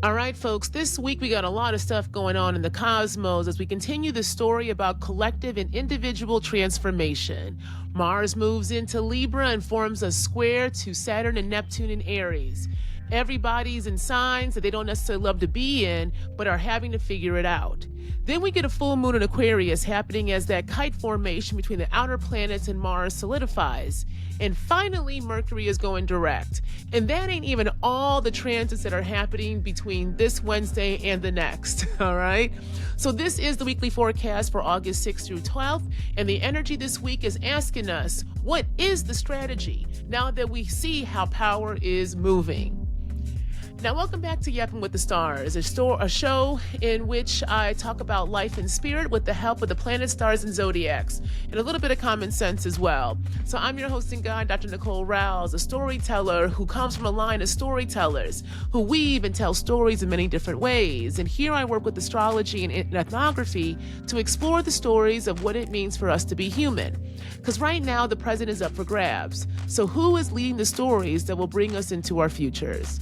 All right, folks, this week we got a lot of stuff going on in the cosmos as we continue the story about collective and individual transformation. Mars moves into Libra and forms a square to Saturn and Neptune in Aries. Everybody's in signs that they don't necessarily love to be in, but are having to figure it out. Then we get a full moon in Aquarius happening as that kite formation between the outer planets and Mars solidifies. And finally, Mercury is going direct. And that ain't even all the transits that are happening between this Wednesday and the next, all right? So this is the weekly forecast for August 6th through 12th, and the energy this week is asking us, what is the strategy now that we see how power is moving? Now, welcome back to Yappin with the Stars, a show in which I talk about life and spirit with the help of the planets, stars, and zodiacs, and a little bit of common sense as well. So I'm your hosting guide, Dr. Nicole Rouse, a storyteller who comes from a line of storytellers who weave and tell stories in many different ways. And here I work with astrology and ethnography to explore the stories of what it means for us to be human. Because right now, the present is up for grabs. So who is leading the stories that will bring us into our futures?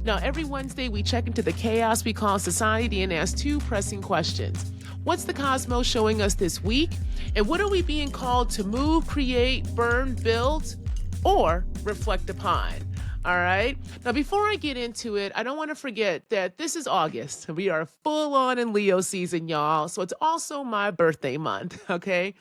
Now, every Wednesday, we check into the chaos we call society and ask two pressing questions. What's the cosmos showing us this week? And what are we being called to move, create, burn, build, or reflect upon? All right. Now, before I get into it, I don't want to forget that this is August. We are full on in Leo season, y'all. So it's also my birthday month. Okay.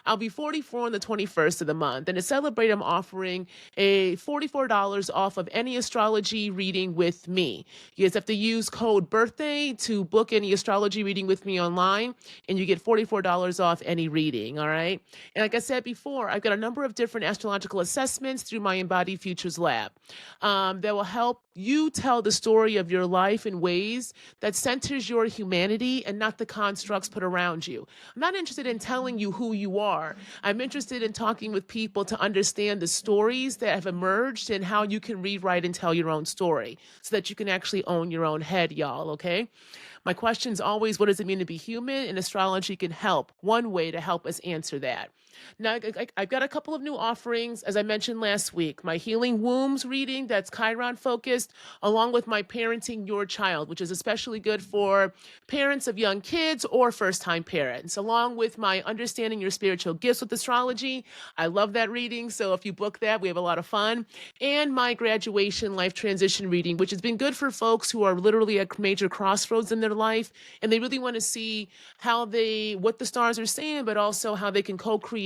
I'll be 44 on the 21st of the month. And to celebrate, I'm offering a $44 off of any astrology reading with me. You guys have to use code birthday to book any astrology reading with me online, and you get $44 off any reading. All right. And like I said before, I've got a number of different astrological assessments through my Embodied Futures Lab. That will help you tell the story of your life in ways that centers your humanity and not the constructs put around you. I'm not interested in telling you who you are. I'm interested in talking with people to understand the stories that have emerged and how you can rewrite and tell your own story so that you can actually own your own head, y'all, okay? My question is always, what does it mean to be human? And astrology can help. One way to help us answer that. Now, I've got a couple of new offerings, as I mentioned last week. My Healing Wombs reading, that's Chiron focused, along with my Parenting Your Child, which is especially good for parents of young kids or first-time parents, along with my Understanding Your Spiritual Gifts with Astrology. I love that reading, so if you book that, we have a lot of fun. And my Graduation Life Transition reading, which has been good for folks who are literally at major crossroads in their life, and they really want to see what the stars are saying, but also how they can co-create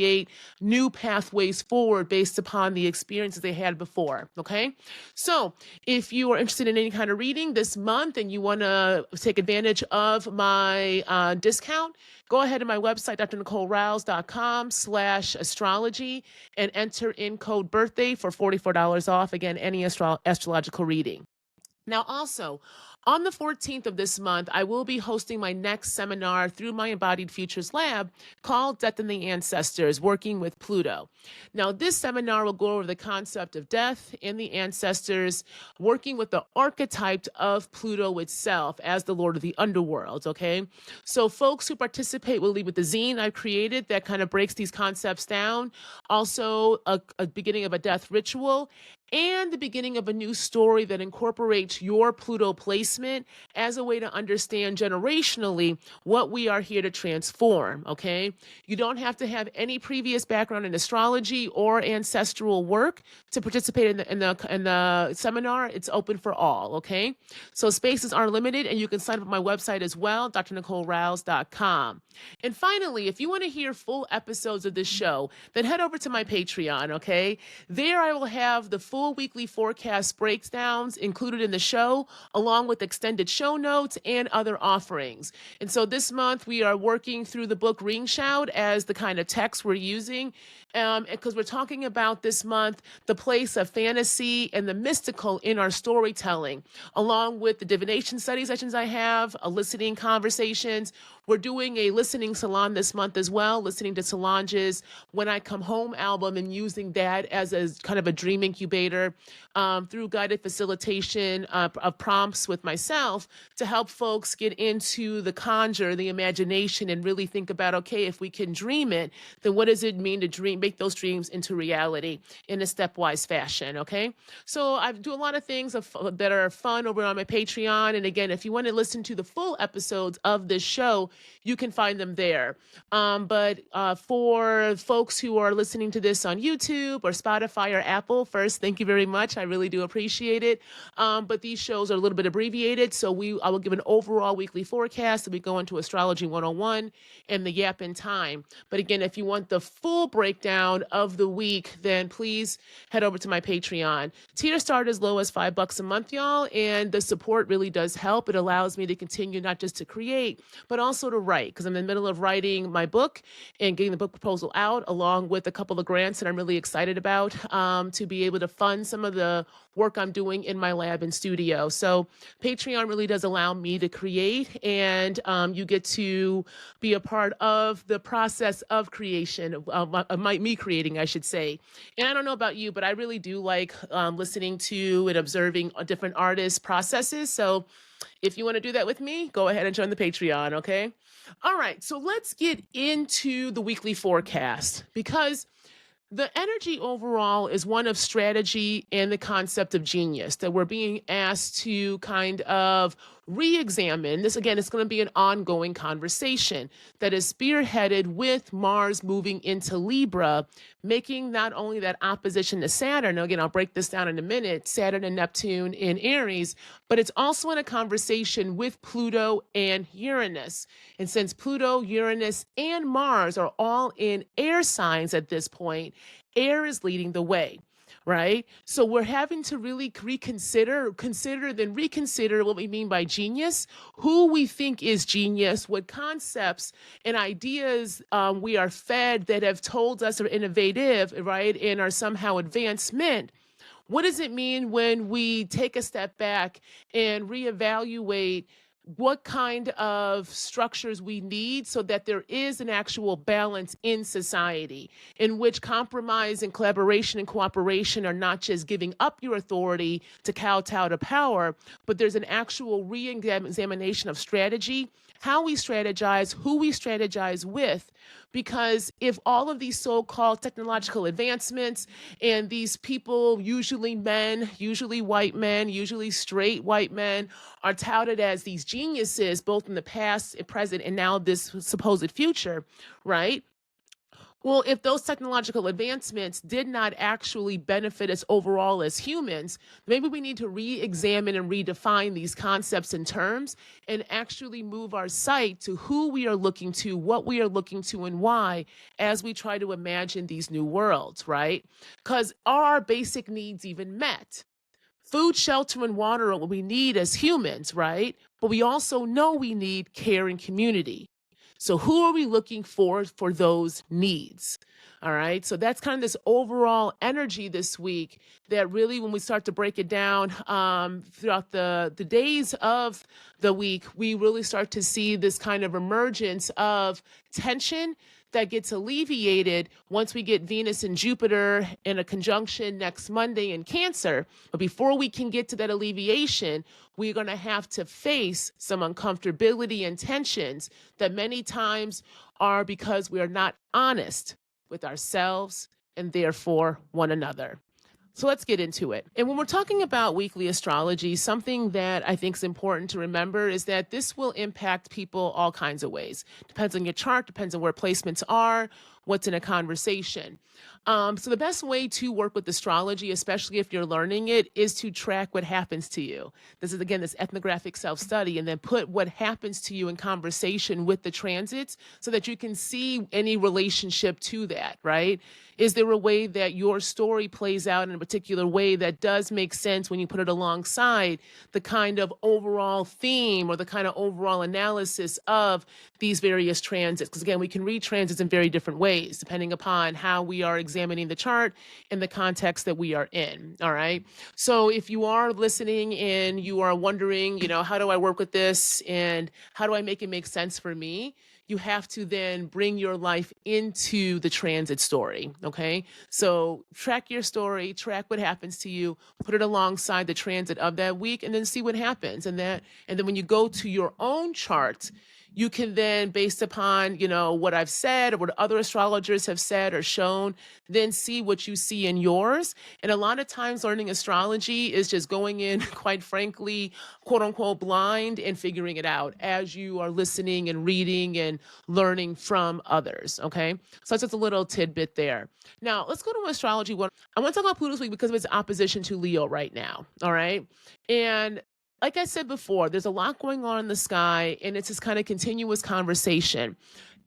new pathways forward based upon the experiences they had before. Okay. So if you are interested in any kind of reading this month and you want to take advantage of my discount, go ahead to my website, drnicolerouse.com/astrology, and enter in code birthday for $44 off. Again, any astrological reading. Now, also, on the 14th of this month, I will be hosting my next seminar through my Embodied Futures Lab called Death and the Ancestors, Working with Pluto. Now, this seminar will go over the concept of death and the ancestors, working with the archetype of Pluto itself as the Lord of the Underworld, okay? So folks who participate will leave with the zine I've created that kind of breaks these concepts down. Also, a beginning of a death ritual, and the beginning of a new story that incorporates your Pluto placement as a way to understand generationally what we are here to transform, okay? You don't have to have any previous background in astrology or ancestral work to participate in the seminar. It's open for all, okay? So spaces are limited, and you can sign up at my website as well, drnicolerouse.com. And finally, if you want to hear full episodes of this show, then head over to my Patreon, okay? There I will have the full weekly forecast breakdowns included in the show, along with extended show notes and other offerings. And so this month we are working through the book Ring Shout as the kind of text we're using, because we're talking about this month the place of fantasy and the mystical in our storytelling, along with the divination study sessions I have, eliciting conversations. We're doing a listening salon this month as well, listening to Solange's When I Come Home album and using that as a kind of a dream incubator through guided facilitation of prompts with myself to help folks get into the conjure, the imagination, and really think about, okay, if we can dream it, then what does it mean to dream, make those dreams into reality in a stepwise fashion, okay? So I do a lot of things that are fun over on my Patreon. And again, if you want to listen to the full episodes of this show, you can find them there. But for folks who are listening to this on YouTube or Spotify or Apple, first, thank you very much. I really do appreciate it. But these shows are a little bit abbreviated. So I will give an overall weekly forecast, and we go into Astrology 101 and the Yappin time. But again, if you want the full breakdown of the week, then please head over to my Patreon. Tier start as low as $5 a month, y'all, and the support really does help. It allows me to continue not just to create, but also to write, because I'm in the middle of writing my book and getting the book proposal out, along with a couple of grants that I'm really excited about to be able to fund some of the work I'm doing in my lab and studio. So Patreon really does allow me to create, and you get to be a part of the process of creation, me creating, I should say. And I don't know about you, but I really do like listening to and observing different artists' processes. So if you want to do that with me, go ahead and join the Patreon, okay? All right, so let's get into the weekly forecast, because the energy overall is one of strategy and the concept of genius that we're being asked to kind of re-examine. This, again, is going to be an ongoing conversation that is spearheaded with Mars moving into Libra, making not only that opposition to Saturn. Now, again, I'll break this down in a minute, Saturn and Neptune in Aries, but it's also in a conversation with Pluto and Uranus. And since Pluto, Uranus, and Mars are all in air signs at this point, air is leading the way, right? So we're having to really reconsider what we mean by genius, who we think is genius, what concepts and ideas we are fed that have told us are innovative, right, and are somehow advancement. What does it mean when we take a step back and reevaluate what kind of structures we need so that there is an actual balance in society in which compromise and collaboration and cooperation are not just giving up your authority to kowtow to power, but there's an actual re-examination of strategy, how we strategize, who we strategize with. Because if all of these so-called technological advancements and these people, usually men, usually white men, usually straight white men, are touted as these geniuses, both in the past, present, and now this supposed future, right? Well, if those technological advancements did not actually benefit us overall as humans, maybe we need to re-examine and redefine these concepts and terms and actually move our sight to who we are looking to, what we are looking to, and why as we try to imagine these new worlds, right? Because are our basic needs even met? Food, shelter, and water are what we need as humans, right? But we also know we need care and community. So who are we looking for those needs? All right. So that's kind of this overall energy this week that really, when we start to break it down throughout the days of the week, we really start to see this kind of emergence of tension that gets alleviated once we get Venus and Jupiter in a conjunction next Monday in Cancer. But before we can get to that alleviation, we're going to have to face some uncomfortability and tensions that many times are because we are not honest with ourselves and therefore one another. So let's get into it. And when we're talking about weekly astrology, something that I think is important to remember is that this will impact people all kinds of ways. Depends on your chart, depends on where placements are, what's in a conversation. So the best way to work with astrology, especially if you're learning it, is to track what happens to you. This is, again, this ethnographic self-study, and then put what happens to you in conversation with the transits so that you can see any relationship to that, right? Is there a way that your story plays out in a particular way that does make sense when you put it alongside the kind of overall theme or the kind of overall analysis of these various transits? Because again, we can read transits in very different ways. ways, depending upon how we are examining the chart and the context that we are in. All right. So if you are listening and you are wondering, how do I work with this and how do I make it make sense for me? You have to then bring your life into the transit story. Okay. So track your story, track what happens to you, put it alongside the transit of that week, and then see what happens. And then when you go to your own chart, you can then, based upon, what I've said or what other astrologers have said or shown, then see what you see in yours. And a lot of times learning astrology is just going in, quite frankly, quote unquote, blind and figuring it out as you are listening and reading and learning from others. Okay. So that's just a little tidbit there. Now let's go to astrology one. I want to talk about Pluto's week because of its opposition to Leo right now. All right. And like I said before, there's a lot going on in the sky, and it's this kind of continuous conversation.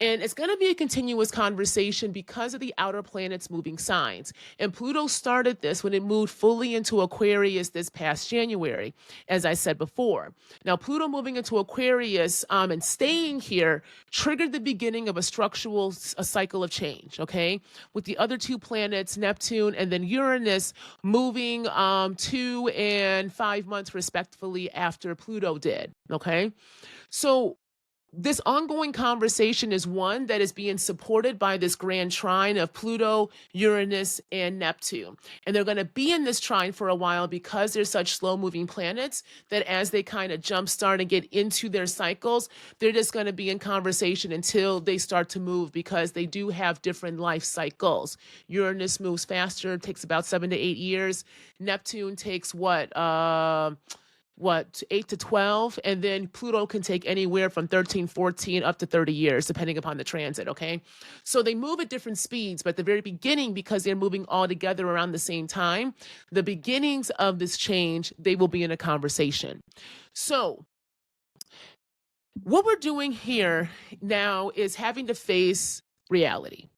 And it's going to be a continuous conversation because of the outer planets moving signs. And Pluto started this when it moved fully into Aquarius this past January, as I said before. Now, Pluto moving into Aquarius and staying here triggered the beginning of a cycle of change, okay? With the other two planets, Neptune and then Uranus, moving 2 and 5 months respectively after Pluto did, okay? So this ongoing conversation is one that is being supported by this grand trine of Pluto, Uranus, and Neptune. And they're going to be in this trine for a while because they're such slow-moving planets that as they kind of jumpstart and get into their cycles, they're just going to be in conversation until they start to move because they do have different life cycles. Uranus moves faster, takes about 7 to 8 years. Neptune takes 8 to 12, and then Pluto can take anywhere from 13, 14 up to 30 years, depending upon the transit, okay? So they move at different speeds, but at the very beginning, because they're moving all together around the same time, the beginnings of this change, they will be in a conversation. So what we're doing here now is having to face reality.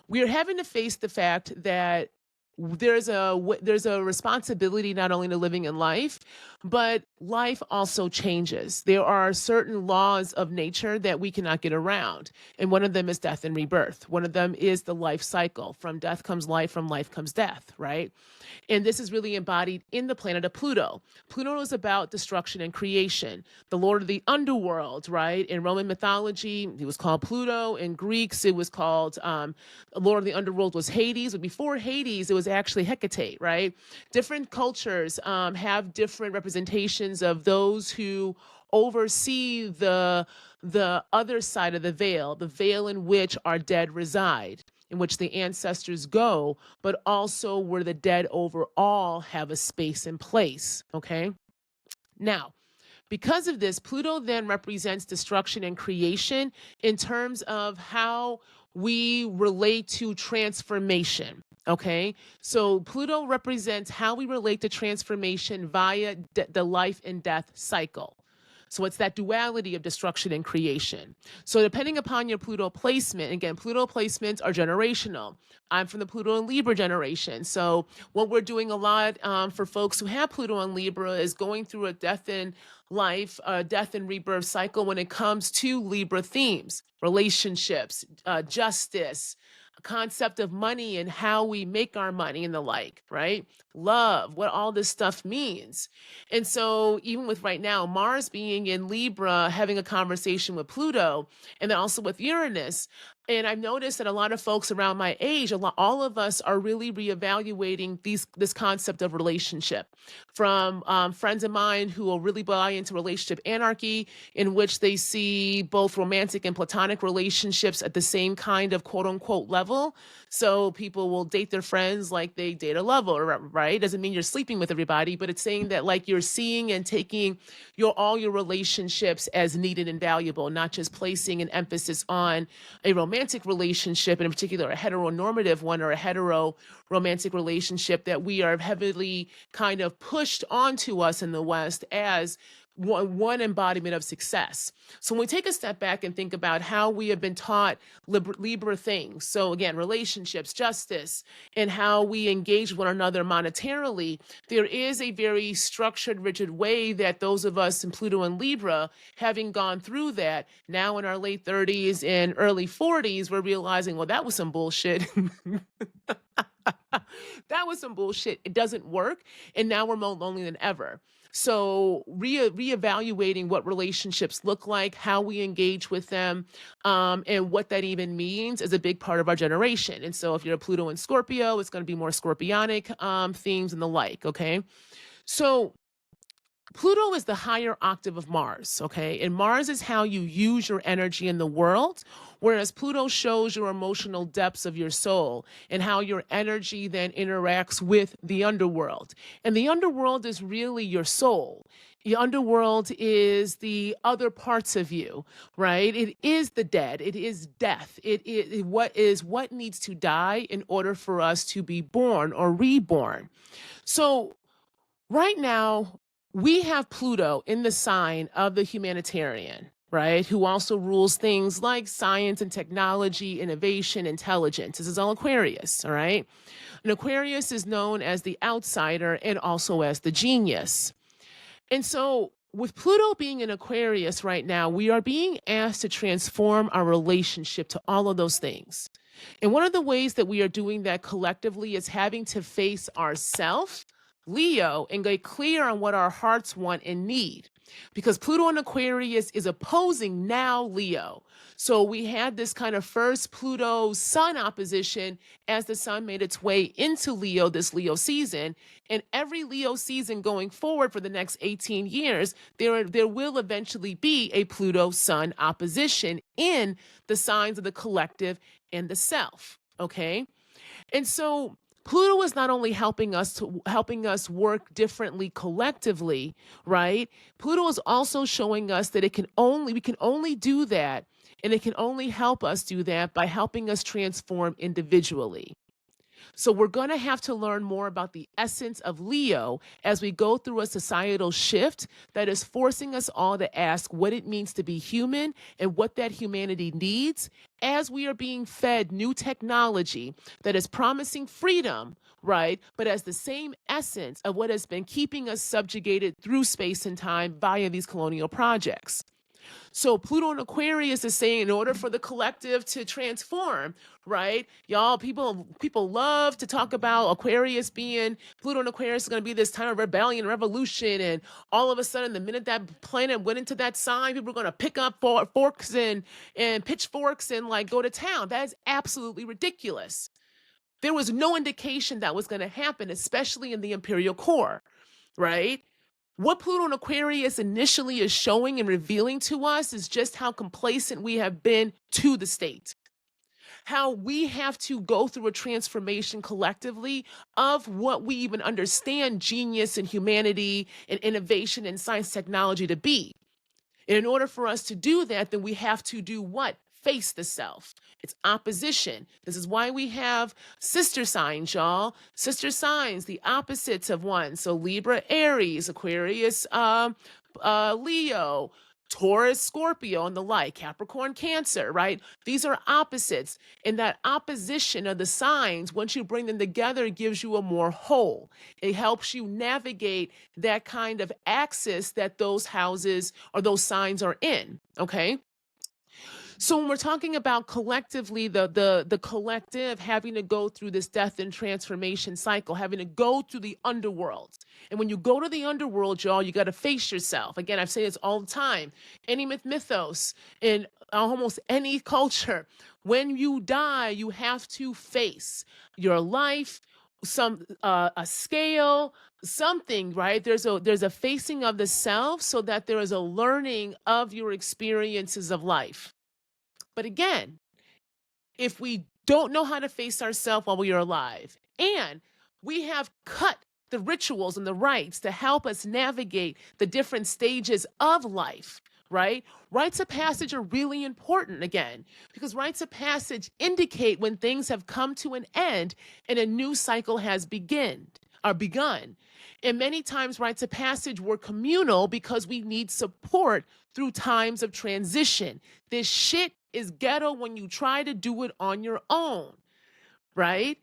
We are having to face the fact that there's a responsibility not only to living in life, but life also changes. There are certain laws of nature that we cannot get around. And one of them is death and rebirth. One of them is the life cycle. From death comes life, from life comes death, right? And this is really embodied in the planet of Pluto. Pluto is about destruction and creation, the lord of the underworld, right? In Roman mythology, he was called Pluto. In Greeks, it was called, lord of the underworld was Hades. But before Hades, it was actually Hecate, right? Different cultures have different representations of those who oversee the other side of the veil in which our dead reside, in which the ancestors go, but also where the dead overall have a space and place, okay? Now, because of this, Pluto then represents destruction and creation in terms of how we relate to transformation. Okay, so Pluto represents how we relate to transformation via the life and death cycle. So it's that duality of destruction and creation. So depending upon your Pluto placement, again, Pluto placements are generational. I'm from the Pluto and Libra generation. So what we're doing a lot for folks who have Pluto and Libra is going through a death and life, death and rebirth cycle when it comes to Libra themes, relationships, justice, concept of money and how we make our money and the like, right? Love, what all this stuff means. And so even with right now, Mars being in Libra, having a conversation with Pluto, and then also with Uranus, and I've noticed that a lot of folks around my age, all of us are really reevaluating this concept of relationship. From friends of mine who will really buy into relationship anarchy, in which they see both romantic and platonic relationships at the same kind of quote unquote level. So people will date their friends like they date a lover, right? Doesn't mean you're sleeping with everybody, but it's saying that like you're seeing and taking all your relationships as needed and valuable, not just placing an emphasis on a romantic relationship, and in particular a heteronormative one or a hetero romantic relationship that we are heavily kind of pushed onto us in the West as one embodiment of success. So when we take a step back and think about how we have been taught Libra things, so again, relationships, justice, and how we engage with one another monetarily, there is a very structured, rigid way that those of us in Pluto and Libra, having gone through that, now in our late 30s and early 40s, we're realizing, well, that was some bullshit. That was some bullshit. It doesn't work. And now we're more lonely than ever. So reevaluating what relationships look like, how we engage with them, and what that even means is a big part of our generation. And so if you're a Pluto and Scorpio, it's going to be more scorpionic themes and the like. Okay. So Pluto is the higher octave of Mars, okay? And Mars is how you use your energy in the world, whereas Pluto shows your emotional depths of your soul and how your energy then interacts with the underworld. And the underworld is really your soul. The underworld is the other parts of you, right? It is the dead. It is death. It is what needs to die in order for us to be born or reborn. So right now, we have Pluto in the sign of the humanitarian, right? Who also rules things like science and technology, innovation, intelligence. This is all Aquarius, all right? And Aquarius is known as the outsider and also as the genius. And so with Pluto being in Aquarius right now, we are being asked to transform our relationship to all of those things. And one of the ways that we are doing that collectively is having to face ourselves, Leo, and get clear on what our hearts want and need. Because Pluto in Aquarius is opposing now Leo. So we had this kind of first Pluto Sun opposition as the Sun made its way into Leo this Leo season. And every Leo season going forward for the next 18 years, there will eventually be a Pluto Sun opposition in the signs of the collective and the self. Okay. And so Pluto is not only helping us work differently collectively, right? Pluto is also showing us that we can only do that, and it can only help us do that by helping us transform individually. So we're going to have to learn more about the essence of Leo as we go through a societal shift that is forcing us all to ask what it means to be human and what that humanity needs as we are being fed new technology that is promising freedom, right? But as the same essence of what has been keeping us subjugated through space and time via these colonial projects. So Pluto and Aquarius is saying in order for the collective to transform, right? Y'all, people love to talk about Aquarius being, Pluto and Aquarius is going to be this time of rebellion, revolution. And all of a sudden, the minute that planet went into that sign, people are going to pick up forks and pitchforks and like go to town. That is absolutely ridiculous. There was no indication that was going to happen, especially in the imperial core, right? What Pluto and Aquarius initially is showing and revealing to us is just how complacent we have been to the state. How we have to go through a transformation collectively of what we even understand genius and humanity and innovation and science technology to be. And in order for us to do that, then we have to do what? Face the self. It's opposition. This is why we have sister signs, y'all. Sister signs, the opposites of one. So Libra, Aries, Aquarius, Leo, Taurus, Scorpio, and the like, Capricorn, Cancer, right? These are opposites. And that opposition of the signs, once you bring them together, it gives you a more whole. It helps you navigate that kind of axis that those houses or those signs are in, okay? So when we're talking about collectively, the collective having to go through this death and transformation cycle, having to go through the underworld. And when you go to the underworld, y'all, you got to face yourself. Again, I say this all the time. Any mythos in almost any culture, when you die, you have to face your life, a scale, something, right? There's a facing of the self so that there is a learning of your experiences of life. But again, if we don't know how to face ourselves while we are alive, and we have cut the rituals and the rites to help us navigate the different stages of life, right? Rites of passage are really important again, because rites of passage indicate when things have come to an end and a new cycle has begun. are begun. And many times rites of passage were communal because we need support through times of transition. This shit is ghetto when you try to do it on your own, right?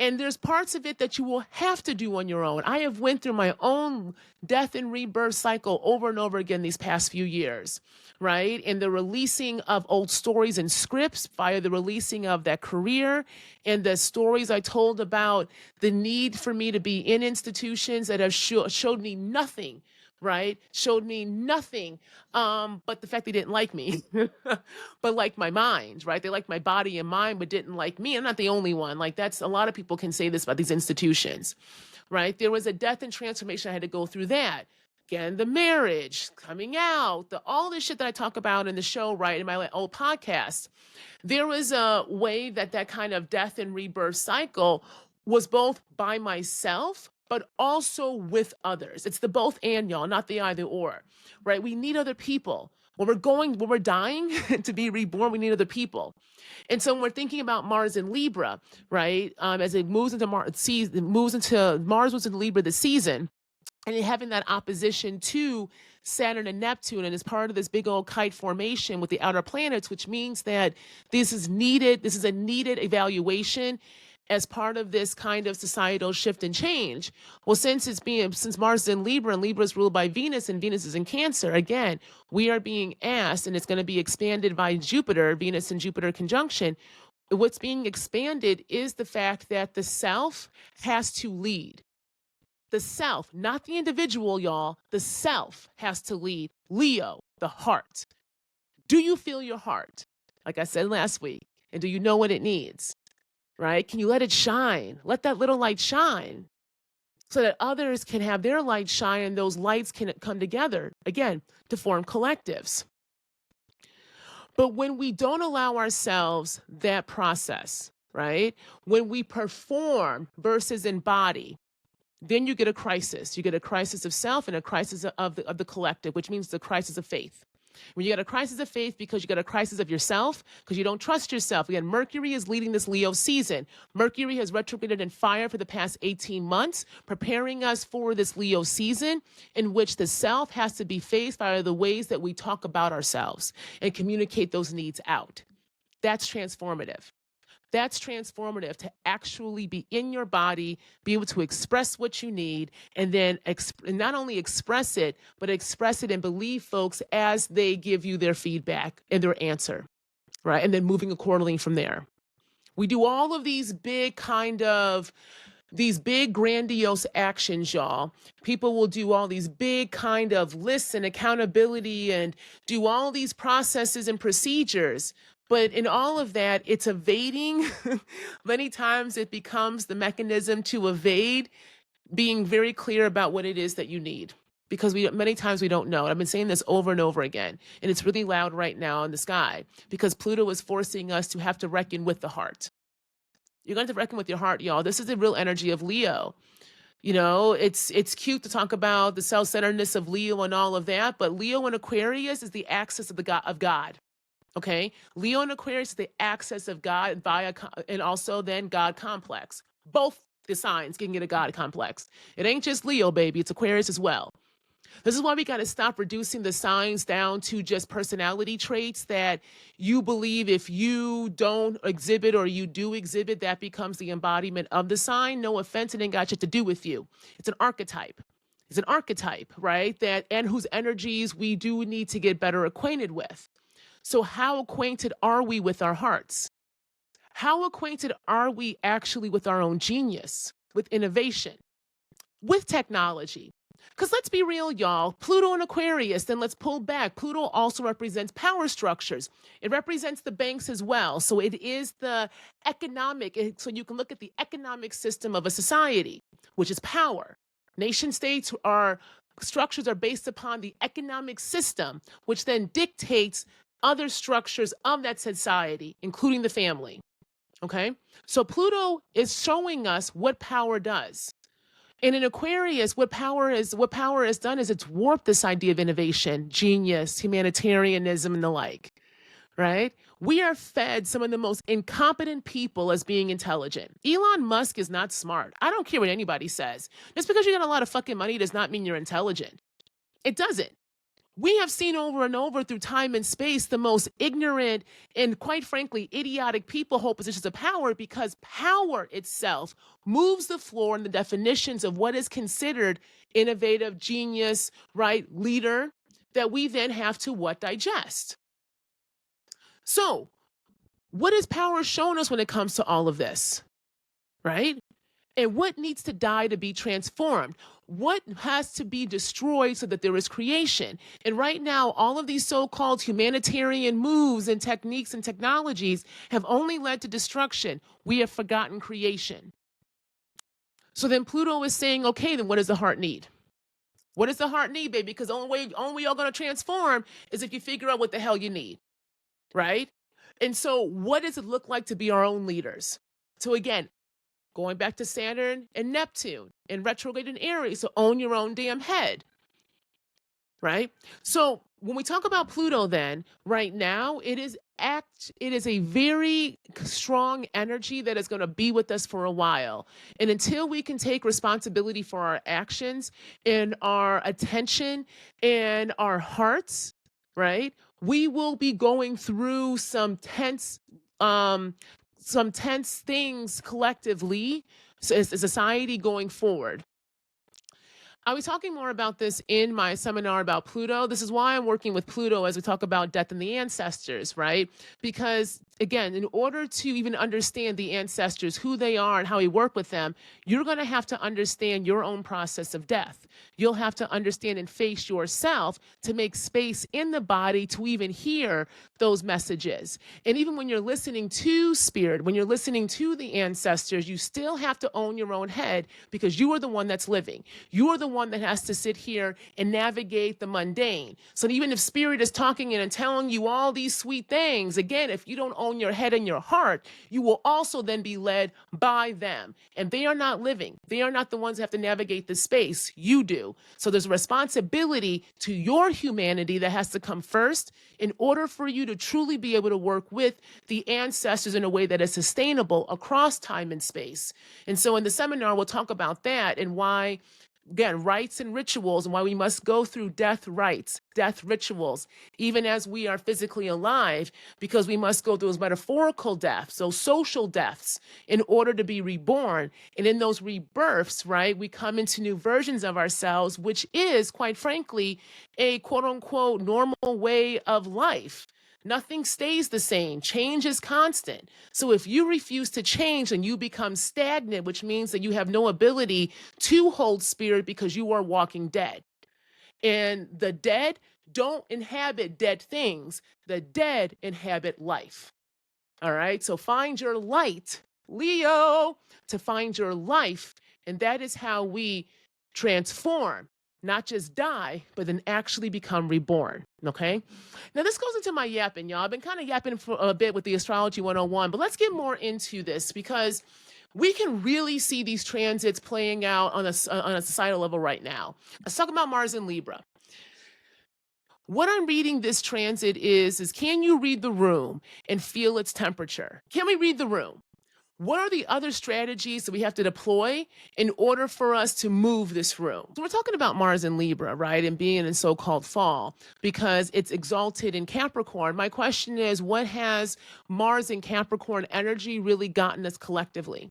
And there's parts of it that you will have to do on your own. I have went through my own death and rebirth cycle over and over again these past few years, right? And the releasing of old stories and scripts via the releasing of that career and the stories I told about the need for me to be in institutions that have showed me nothing, right? Showed me nothing, but the fact they didn't like me, but like my mind, right? They liked my body and mind, but didn't like me. I'm not the only one. Like that's a lot of people can say this about these institutions, right? There was a death and transformation. I had to go through that. Again, the marriage, coming out, all this shit that I talk about in the show, right? In my old podcast, there was a way that kind of death and rebirth cycle was both by myself, but also with others. It's the both and, y'all, not the either or, right? We need other people. When we're dying to be reborn, we need other people. And so when we're thinking about Mars in Libra, right? As it moves into Mars was in Libra this season, and having that opposition to Saturn and Neptune, and as part of this big old kite formation with the outer planets, which means that this is needed. This is a needed evaluation as part of this kind of societal shift and change. Well, since Mars is in Libra and Libra is ruled by Venus and Venus is in Cancer, again, we are being asked, and it's going to be expanded by Jupiter, Venus and Jupiter conjunction. What's being expanded is the fact that the self has to lead. The self, not the individual, y'all. The self has to lead. Leo, the heart. Do you feel your heart? Like I said last week. And do you know what it needs? Right? Can you let it shine? Let that little light shine so that others can have their light shine and those lights can come together, again, to form collectives. But when we don't allow ourselves that process, right? When we perform versus embody, then you get a crisis. You get a crisis of self and a crisis of the collective, which means the crisis of faith. When you get a crisis of faith because you get a crisis of yourself, because you don't trust yourself. Again, Mercury is leading this Leo season. Mercury has retrograded in fire for the past 18 months, preparing us for this Leo season in which the self has to be faced by the ways that we talk about ourselves and communicate those needs out. That's transformative. That's transformative, to actually be in your body, be able to express what you need, and then not only express it, but express it and believe folks as they give you their feedback and their answer, right? And then moving accordingly from there. We do all of these big grandiose actions, y'all. People will do all these big kind of lists and accountability and do all these processes and procedures. But in all of that, it's evading. Many times it becomes the mechanism to evade being very clear about what it is that you need. Because many times we don't know. I've been saying this over and over again. And it's really loud right now in the sky because Pluto is forcing us to have to reckon with the heart. You're going to have to reckon with your heart, y'all. This is the real energy of Leo. You know, it's cute to talk about the self-centeredness of Leo and all of that, but Leo and Aquarius is the axis of God. Okay, Leo and Aquarius is the access of God and also then God complex. Both the signs can get a God complex. It ain't just Leo, baby. It's Aquarius as well. This is why we got to stop reducing the signs down to just personality traits that you believe if you don't exhibit or you do exhibit, that becomes the embodiment of the sign. No offense, it ain't got shit to do with you. It's an archetype. It's an archetype, right? And whose energies we do need to get better acquainted with. So how acquainted are we with our hearts? How acquainted are we actually with our own genius, with innovation, with technology? Because let's be real, y'all. Pluto and Aquarius, then let's pull back. Pluto also represents power structures. It represents the banks as well. So it is the economic, so you can look at the economic system of a society, which is power. Nation states structures are based upon the economic system, which then dictates other structures of that society, including the family. Okay? So Pluto is showing us what power does. And in Aquarius, what power has done is it's warped this idea of innovation, genius, humanitarianism, and the like. right? We are fed some of the most incompetent people as being intelligent. Elon Musk is not smart. I don't care what anybody says. Just because you got a lot of fucking money does not mean you're intelligent. It doesn't. We have seen over and over through time and space the most ignorant and, quite frankly, idiotic people hold positions of power because power itself moves the floor in the definitions of what is considered innovative, genius, right, leader that we then have to what digest. So, what has power shown us when it comes to all of this, right? And what needs to die to be transformed? What has to be destroyed so that there is creation? And right now, all of these so-called humanitarian moves and techniques and technologies have only led to destruction. We have forgotten creation. So then Pluto is saying, okay, then what does the heart need? What does the heart need, baby? Because the only way you're going to transform is if you figure out what the hell you need, right? And so what does it look like to be our own leaders? So again, going back to Saturn and Neptune and retrograde in Aries, so own your own damn head, right? So when we talk about Pluto, then right now it is a very strong energy that is going to be with us for a while. And until we can take responsibility for our actions and our attention and our hearts, right? We will be going through some tense things collectively as a society going forward. I'll be talking more about this in my seminar about Pluto. This is why I'm working with Pluto as we talk about death and the ancestors, right? Because again, in order to even understand the ancestors, who they are and how we work with them, you're going to have to understand your own process of death. You'll have to understand and face yourself to make space in the body to even hear those messages. And even when you're listening to spirit, when you're listening to the ancestors, you still have to own your own head because you are the one that's living. You are the one that has to sit here and navigate the mundane. So even if spirit is talking and telling you all these sweet things, again, if you don't own your head and your heart, you will also then be led by them. And they are not living. They are not the ones that have to navigate the space. You do. So there's a responsibility to your humanity that has to come first in order for you to truly be able to work with the ancestors in a way that is sustainable across time and space. And so in the seminar, we'll talk about that and why, again, rites and rituals, and why we must go through death rites, death rituals, even as we are physically alive, because we must go through those metaphorical deaths, so social deaths, in order to be reborn. And in those rebirths, right, we come into new versions of ourselves, which is, quite frankly, a quote unquote normal way of life. Nothing stays the same. Change is constant. So if you refuse to change, then you become stagnant, which means that you have no ability to hold spirit because you are walking dead. And the dead don't inhabit dead things. The dead inhabit life. All right. So find your light, Leo, to find your life. And that is how we transform, not just die, but then actually become reborn. Okay. Now this goes into my yapping, y'all. I've been kind of yapping for a bit with the Astrology 101, but let's get more into this because we can really see these transits playing out on a societal level right now. Let's talk about Mars and Libra. What I'm reading this transit is can you read the room and feel its temperature? Can we read the room? What are the other strategies that we have to deploy in order for us to move this room? So we're talking about Mars and Libra, right? And being in so-called fall because it's exalted in Capricorn. My question is, what has Mars and Capricorn energy really gotten us collectively?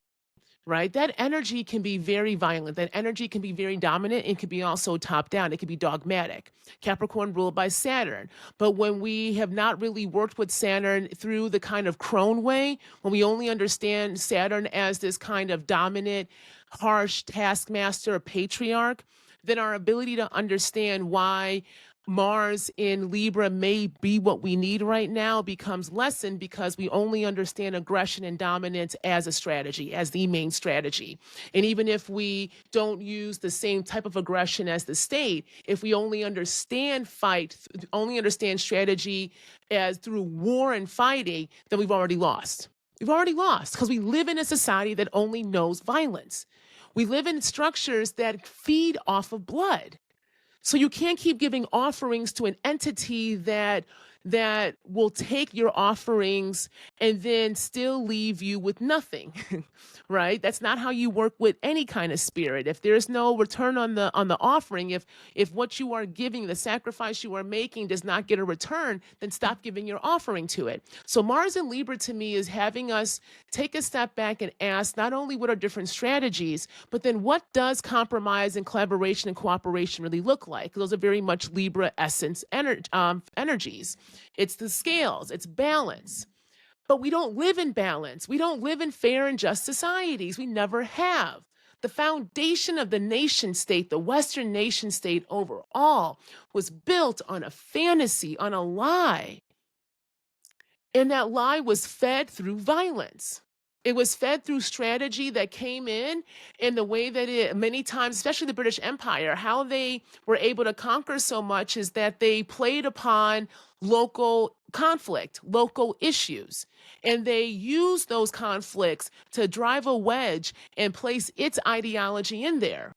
Right? That energy can be very violent. That energy can be very dominant. It can be also top down. It can be dogmatic. Capricorn ruled by Saturn. But when we have not really worked with Saturn through the kind of crone way, when we only understand Saturn as this kind of dominant, harsh taskmaster, patriarch, then our ability to understand why Mars in Libra may be what we need right now becomes lessened because we only understand aggression and dominance as a strategy, as the main strategy. And even if we don't use the same type of aggression as the state, if we only understand only understand strategy as through war and fighting, then we've already lost. We've already lost because we live in a society that only knows violence. We live in structures that feed off of blood. So you can't keep giving offerings to an entity that that will take your offerings and then still leave you with nothing. Right? That's not how you work with any kind of spirit. If there's no return on the offering, if what you are giving, the sacrifice you are making does not get a return, then stop giving your offering to it. So Mars in Libra to me is having us take a step back and ask not only what are different strategies, but then what does compromise and collaboration and cooperation really look like? Those are very much Libra essence energies. It's the scales, it's balance. But we don't live in balance. We don't live in fair and just societies. We never have. The foundation of the nation state, the Western nation state overall, was built on a fantasy, on a lie. And that lie was fed through violence. It was fed through strategy that came in the way that it, many times, especially the British Empire, how they were able to conquer so much is that they played upon local conflict, local issues. And they used those conflicts to drive a wedge and place its ideology in there.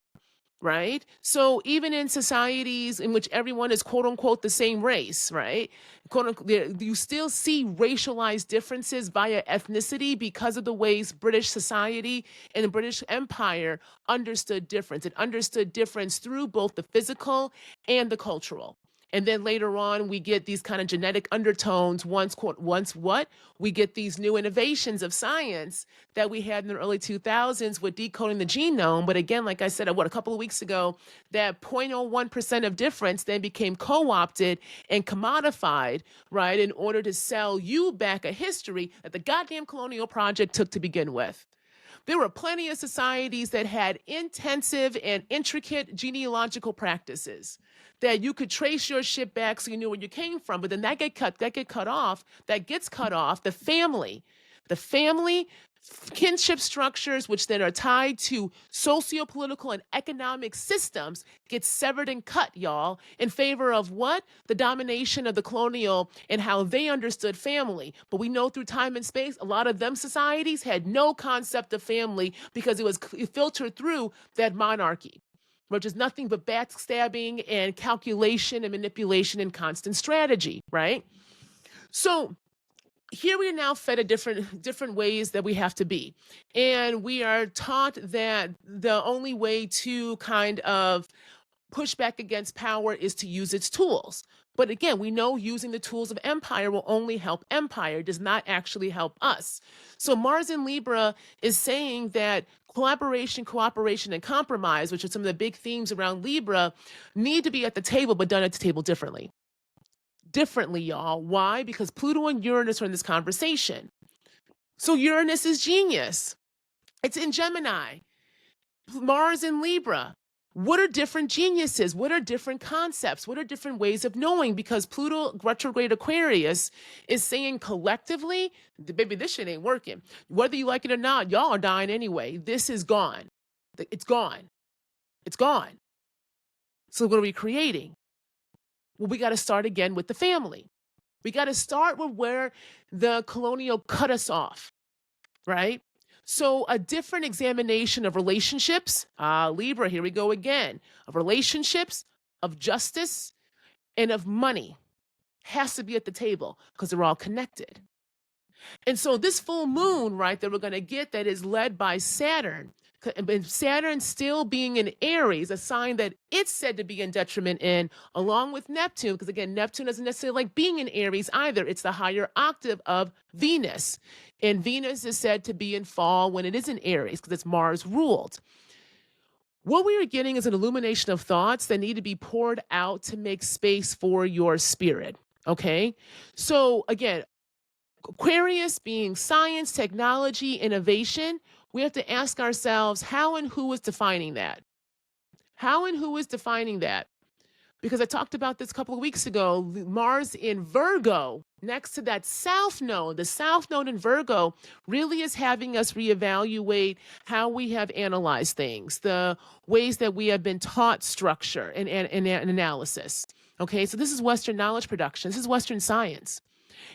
Right? So even in societies in which everyone is quote unquote the same race, right? Quote unquote, you still see racialized differences via ethnicity because of the ways British society and the British Empire understood difference. It understood difference through both the physical and the cultural. And then later on, we get these kind of genetic undertones. Once what? We get these new innovations of science that we had in the early 2000s with decoding the genome. But again, like I said, a couple of weeks ago, that 0.01% of difference then became co-opted and commodified, right, in order to sell you back a history that the goddamn colonial project took to begin with. There were plenty of societies that had intensive and intricate genealogical practices that you could trace your shit back so you knew where you came from, but then that gets cut off, the family kinship structures, which then are tied to socio-political and economic systems, get severed and cut, y'all, in favor of what? The domination of the colonial and how they understood family. But we know through time and space, a lot of them societies had no concept of family because it was filtered through that monarchy, which is nothing but backstabbing and calculation and manipulation and constant strategy, right? So here we are now fed a different ways that we have to be. And we are taught that the only way to kind of push back against power is to use its tools. But again, we know using the tools of empire will only help empire, does not actually help us. So Mars in Libra is saying that collaboration, cooperation, and compromise, which are some of the big themes around Libra, need to be at the table, but done at the table differently. Differently, y'all. Why? Because Pluto and Uranus are in this conversation. So Uranus is genius. It's in Gemini. Mars in Libra. What are different geniuses? What are different concepts? What are different ways of knowing? Because Pluto retrograde Aquarius is saying collectively, baby, this shit ain't working. Whether you like it or not, y'all are dying anyway. This is gone. It's gone. It's gone. So what are we creating? Well, we got to start again with the family. We got to start with where the colonial cut us off, right? So a different examination of relationships, Libra, here we go again, of relationships, of justice, and of money has to be at the table because they're all connected. And so this full moon, right, that we're going to get that is led by Saturn, and Saturn still being in Aries, a sign that it's said to be in detriment in, along with Neptune, because again, Neptune doesn't necessarily like being in Aries either. It's the higher octave of Venus. And Venus is said to be in fall when it is in Aries, because it's Mars ruled. What we are getting is an illumination of thoughts that need to be poured out to make space for your spirit, okay? So again, Aquarius being science, technology, innovation, we have to ask ourselves how and who is defining that? How and who is defining that? Because I talked about this a couple of weeks ago, Mars in Virgo, next to that South Node, the South Node in Virgo really is having us reevaluate how we have analyzed things, the ways that we have been taught structure and analysis. Okay, so this is Western knowledge production. This is Western science.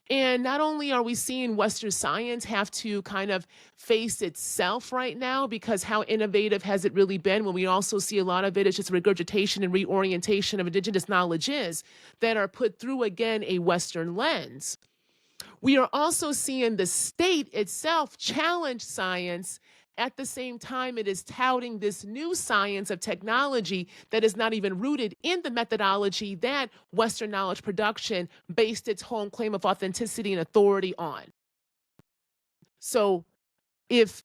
And not only are we seeing Western science have to kind of face itself right now, because how innovative has it really been, when we also see a lot of it is just regurgitation and reorientation of indigenous knowledges that are put through, again, a Western lens. We are also seeing the state itself challenge science. At the same time, it is touting this new science of technology that is not even rooted in the methodology that Western knowledge production based its whole claim of authenticity and authority on. So if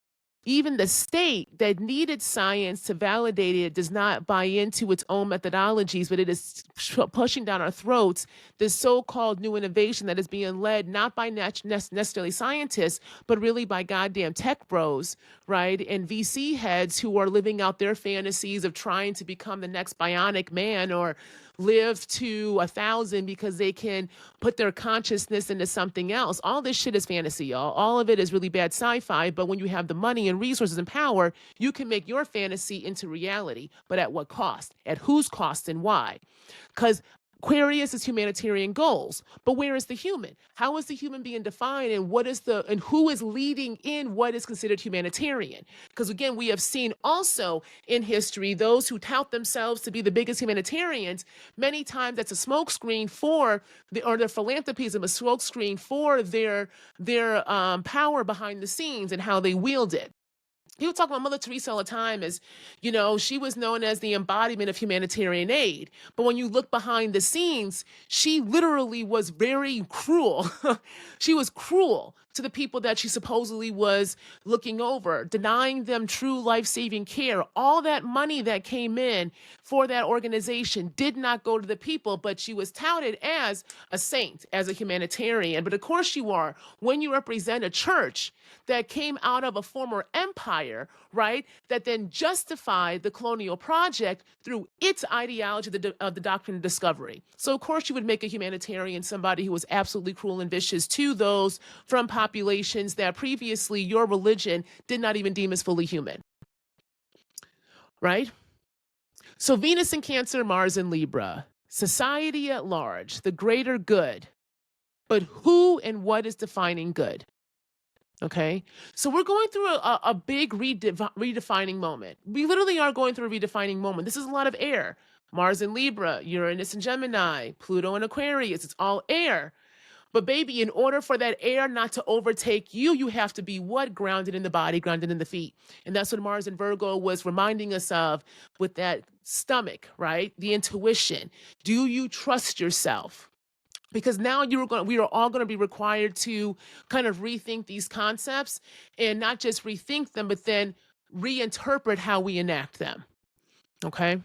even the state that needed science to validate it does not buy into its own methodologies, but it is pushing down our throats this so-called new innovation that is being led not by necessarily scientists, but really by goddamn tech bros, right? And VC heads who are living out their fantasies of trying to become the next bionic man or live to 1,000 because they can put their consciousness into something else. All this shit is fantasy, y'all. All of it is really bad sci-fi, but when you have the money and resources and power, you can make your fantasy into reality. But at what cost? At whose cost and why? Because Aquarius is humanitarian goals, but where is the human? How is the human being defined, and who is leading in what is considered humanitarian? Because again, we have seen also in history those who tout themselves to be the biggest humanitarians. Many times that's a smokescreen for their philanthropy is a smokescreen for their power behind the scenes and how they wield it. People talk about Mother Teresa all the time as, she was known as the embodiment of humanitarian aid. But when you look behind the scenes, she literally was very cruel. She was cruel to the people that she supposedly was looking over, denying them true life-saving care. All that money that came in for that organization did not go to the people, but she was touted as a saint, as a humanitarian. But of course you are when you represent a church that came out of a former empire, right, that then justified the colonial project through its ideology of the doctrine of discovery. So of course you would make a humanitarian somebody who was absolutely cruel and vicious to those from populations that previously your religion did not even deem as fully human, right? So Venus in Cancer, Mars in Libra, society at large, the greater good. But who and what is defining good? Okay, so we're going through a big redefining moment. We literally are going through a redefining moment. This is a lot of air. Mars in Libra, Uranus in Gemini, Pluto in Aquarius. It's all air. But baby, in order for that air not to overtake you, you have to be what? Grounded in the body, grounded in the feet. And that's what Mars in Virgo was reminding us of with that stomach, right? The intuition. Do you trust yourself? Because now we are all going to be required to kind of rethink these concepts, and not just rethink them, but then reinterpret how we enact them. Okay.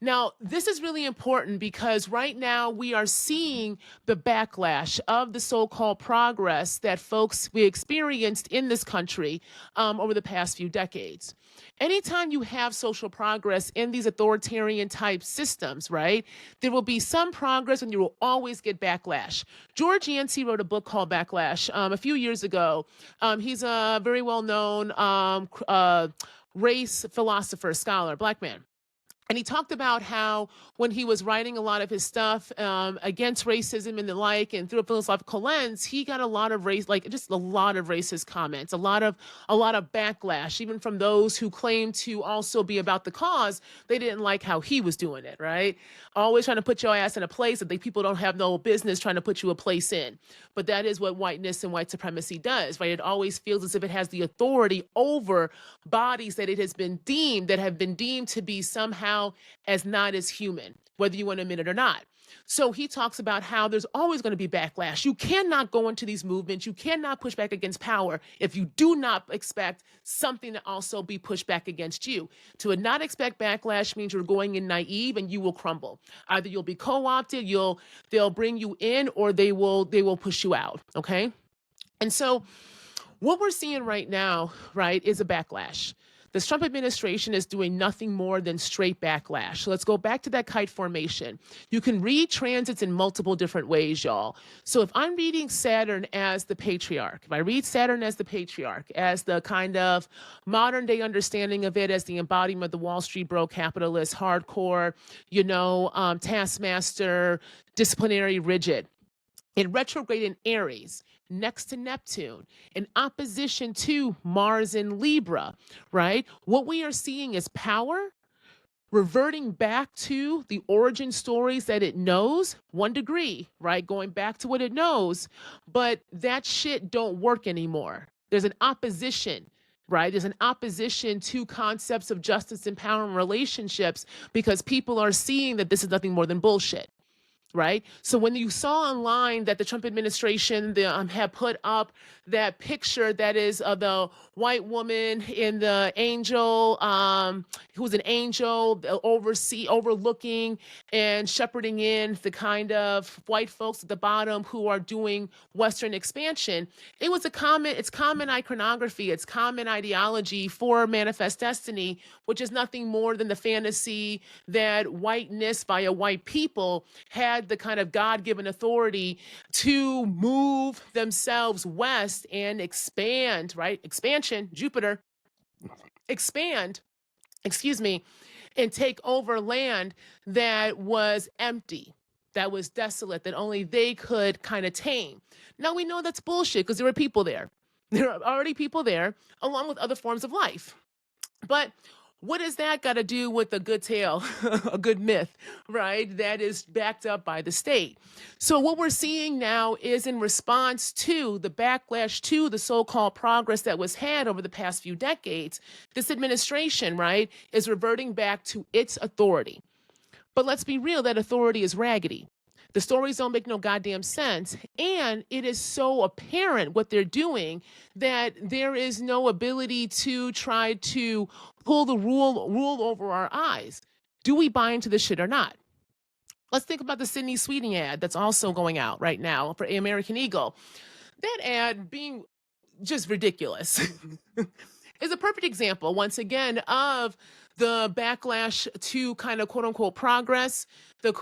Now, this is really important because right now we are seeing the backlash of the so-called progress that we experienced in this country over the past few decades. Anytime you have social progress in these authoritarian type systems, right, there will be some progress and you will always get backlash. George Yancey wrote a book called Backlash a few years ago. He's a very well-known race philosopher, scholar, Black man. And he talked about how when he was writing a lot of his stuff against racism and the like, and through a philosophical lens, he got a lot of just a lot of racist comments, a lot of backlash, even from those who claimed to also be about the cause. They didn't like how he was doing it, right? Always trying to put your ass in a place that people don't have no business trying to put you a place in. But that is what whiteness and white supremacy does, right? It always feels as if it has the authority over bodies that have been deemed to be somehow as not as human, whether you want to admit it or not. So he talks about how there's always going to be backlash. You cannot go into these movements. You cannot push back against power if you do not expect something to also be pushed back against you. To not expect backlash means you're going in naive and you will crumble. Either you'll be co-opted, they'll bring you in, or they will push you out. Okay. And so what we're seeing right now, right, is a backlash. This Trump administration is doing nothing more than straight backlash. So let's go back to that kite formation. You can read transits in multiple different ways, y'all. So if I'm reading Saturn as the patriarch, if I read Saturn as the patriarch, as the kind of modern day understanding of it as the embodiment of the Wall Street bro capitalist, hardcore, taskmaster, disciplinary, rigid, in retrograde in Aries, next to Neptune, in opposition to Mars in Libra, right? What we are seeing is power reverting back to the origin stories that it knows, 1 degree, right? Going back to what it knows, but that shit don't work anymore. There's an opposition, right? There's an opposition to concepts of justice and power and relationships because people are seeing that this is nothing more than bullshit. Right. So when you saw online that the Trump administration had put up that picture that is of the white woman in the angel, who's an angel overlooking and shepherding in the kind of white folks at the bottom who are doing Western expansion, it's common iconography, it's common ideology for manifest destiny, which is nothing more than the fantasy that whiteness via white people had the kind of God-given authority to move themselves west and expand, right? Expansion, Jupiter, expand, excuse me, and take over land that was empty, that was desolate, that only they could kind of tame. Now we know that's bullshit because there were people there. There are already people there, along with other forms of life. But what does that got to do with a good tale, a good myth, right? That is backed up by the state. So what we're seeing now is in response to the backlash to the so-called progress that was had over the past few decades, this administration, right, is reverting back to its authority. But let's be real, that authority is raggedy. The stories don't make no goddamn sense. And it is so apparent what they're doing that there is no ability to try to pull the rule over our eyes. Do we buy into this shit or not? Let's think about the Sydney Sweeney ad that's also going out right now for American Eagle. That ad being just ridiculous is a perfect example, once again, of the backlash to kind of quote unquote progress, the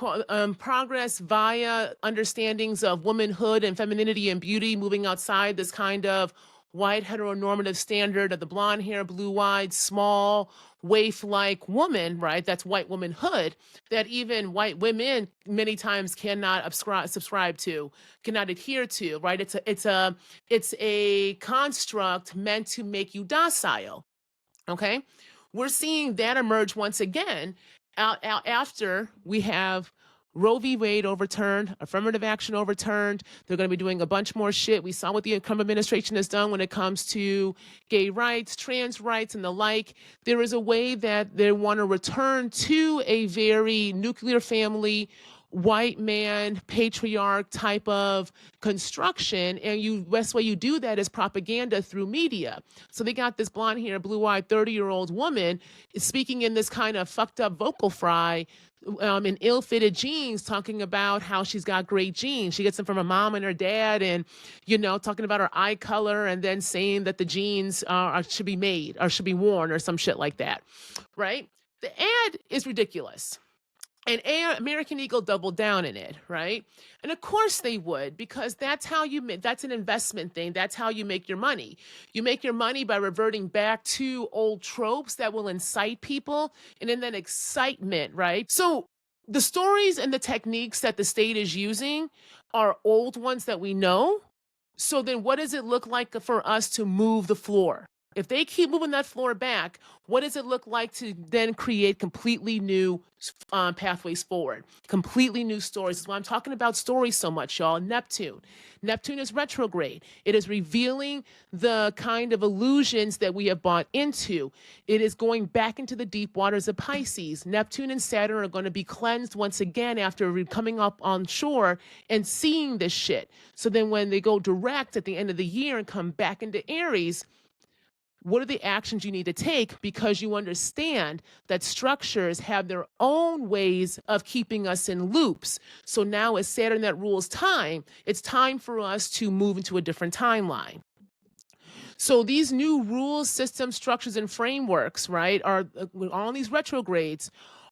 progress via understandings of womanhood and femininity and beauty, moving outside this kind of white heteronormative standard of the blonde hair, blue eyed, small, waif-like woman, right? That's white womanhood that even white women many times cannot subscribe to, cannot adhere to, right? It's a construct meant to make you docile. Okay, we're seeing that emerge once again out after we have Roe v. Wade overturned, affirmative action overturned. They're going to be doing a bunch more shit. We saw what the Trump administration has done when it comes to gay rights, trans rights, and the like. There is a way that they want to return to a very nuclear family, white man, patriarch type of construction. And best way you do that is propaganda through media. So they got this blonde hair, blue eyed 30-year-old woman speaking in this kind of fucked up vocal fry in ill-fitted jeans, talking about how she's got great genes. She gets them from her mom and her dad, and talking about her eye color, and then saying that the jeans should be made or should be worn or some shit like that, right? The ad is ridiculous. And American Eagle doubled down in it, right? And of course they would, because that's an investment thing. That's how you make your money. You make your money by reverting back to old tropes that will incite people, and in that excitement, right? So the stories and the techniques that the state is using are old ones that we know. So then what does it look like for us to move the floor? If they keep moving that floor back, what does it look like to then create completely new pathways forward, completely new stories? That's why I'm talking about stories so much, y'all. Neptune is retrograde. It is revealing the kind of illusions that we have bought into. It is going back into the deep waters of Pisces. Neptune and Saturn are going to be cleansed once again after coming up on shore and seeing this shit. So then when they go direct at the end of the year and come back into Aries, what are the actions you need to take, because you understand that structures have their own ways of keeping us in loops. So now as Saturn that rules time, it's time for us to move into a different timeline. So these new rules, systems, structures, and frameworks, right, are on these retrogrades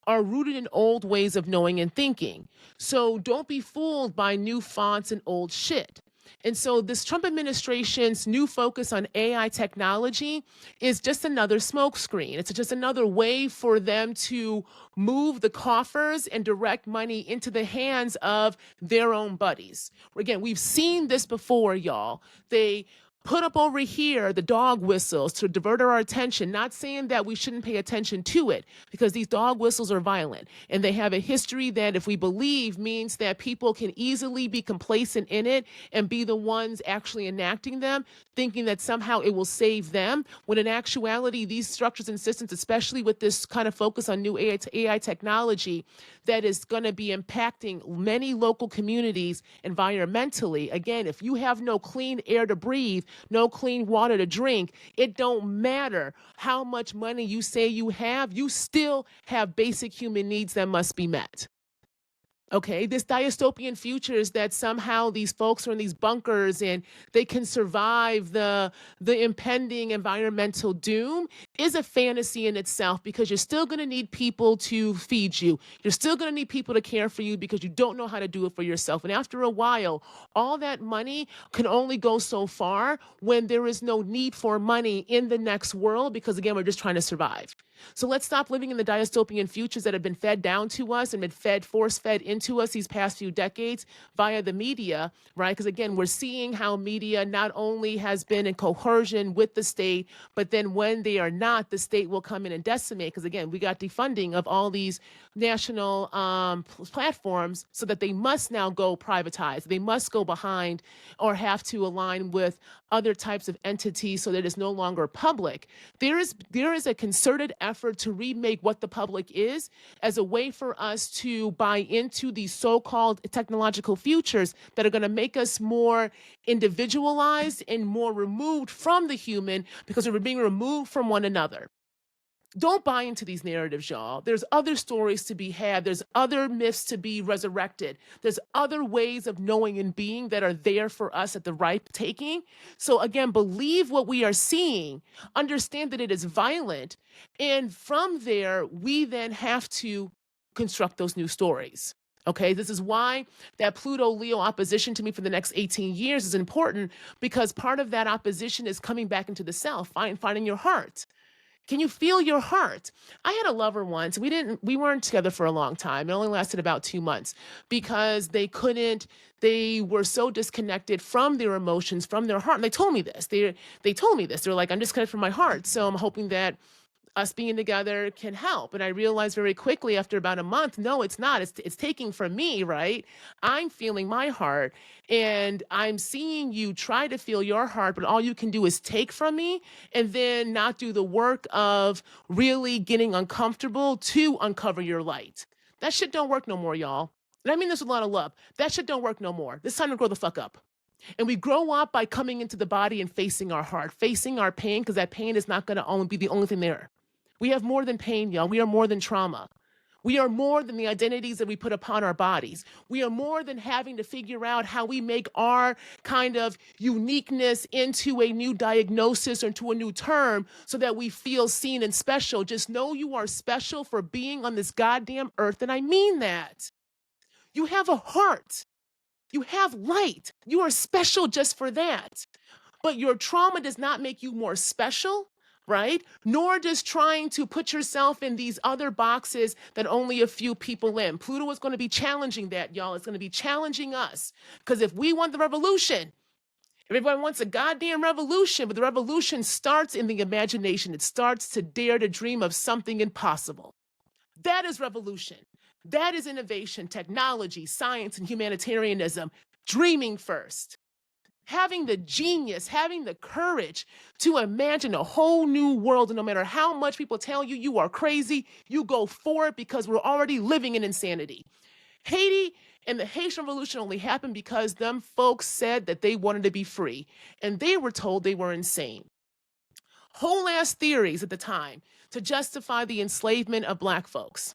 are rooted in old ways of knowing and thinking. So don't be fooled by new fonts and old shit. And so this Trump administration's new focus on AI technology is just another smokescreen. It's just another way for them to move the coffers and direct money into the hands of their own buddies. Again, we've seen this before, y'all. They put up over here the dog whistles to divert our attention, not saying that we shouldn't pay attention to it, because these dog whistles are violent and they have a history that, if we believe, means that people can easily be complacent in it and be the ones actually enacting them, thinking that somehow it will save them, when in actuality these structures and systems, especially with this kind of focus on new AI technology that is going to be impacting many local communities environmentally. Again, if you have no clean air to breathe, no clean water to drink, it don't matter how much money you say you have, you still have basic human needs that must be met. Okay, this dystopian future is that somehow these folks are in these bunkers and they can survive the impending environmental doom is a fantasy in itself, because you're still going to need people to feed you. You're still going to need people to care for you, because you don't know how to do it for yourself. And after a while, all that money can only go so far when there is no need for money in the next world, because again, we're just trying to survive. So let's stop living in the dystopian futures that have been fed down to us and been force-fed into us these past few decades via the media, right? Because again, we're seeing how media not only has been in coercion with the state, but then when they are not, the state will come in and decimate. Because again, we got defunding of all these national platforms, so that they must now go privatized. They must go behind or have to align with other types of entities so that it's no longer public. There is a concerted effort to remake what the public is as a way for us to buy into these so-called technological futures that are going to make us more individualized and more removed from the human, because we're being removed from one another. Don't buy into these narratives, y'all. There's other stories to be had. There's other myths to be resurrected. There's other ways of knowing and being that are there for us at the right taking. So again, believe what we are seeing, understand that it is violent, and from there, we then have to construct those new stories. Okay, this is why that Pluto-Leo opposition to me for the next 18 years is important, because part of that opposition is coming back into the self, finding your heart. Can you feel your heart? I had a lover once. We weren't together for a long time. It only lasted about 2 months, because they were so disconnected from their emotions, from their heart. And they told me this. They told me this. They're like, I'm disconnected from my heart. So I'm hoping that us being together can help. And I realized very quickly after about a month, no, it's not. It's taking from me, right? I'm feeling my heart, and I'm seeing you try to feel your heart, but all you can do is take from me and then not do the work of really getting uncomfortable to uncover your light. That shit don't work no more, y'all. And I mean this with a lot of love. That shit don't work no more. It's time to grow the fuck up. And we grow up by coming into the body and facing our heart, facing our pain, because that pain is not going to only be the only thing there. We have more than pain, y'all. We are more than trauma. We are more than the identities that we put upon our bodies. We are more than having to figure out how we make our kind of uniqueness into a new diagnosis or into a new term so that we feel seen and special. Just know you are special for being on this goddamn earth, and I mean that. You have a heart. You have light. You are special just for that. But your trauma does not make you more special, right? Nor does trying to put yourself in these other boxes that only a few people in. Pluto is going to be challenging that, y'all. It's going to be challenging us. Because if we want the revolution, everyone wants a goddamn revolution, but the revolution starts in the imagination. It starts to dare to dream of something impossible. That is revolution. That is innovation, technology, science, and humanitarianism. Dreaming first. Having the genius, having the courage to imagine a whole new world. And no matter how much people tell you you are crazy, you go for it, because we're already living in insanity. Haiti and the Haitian Revolution only happened because them folks said that they wanted to be free, and they were told they were insane. Whole ass theories at the time to justify the enslavement of Black folks.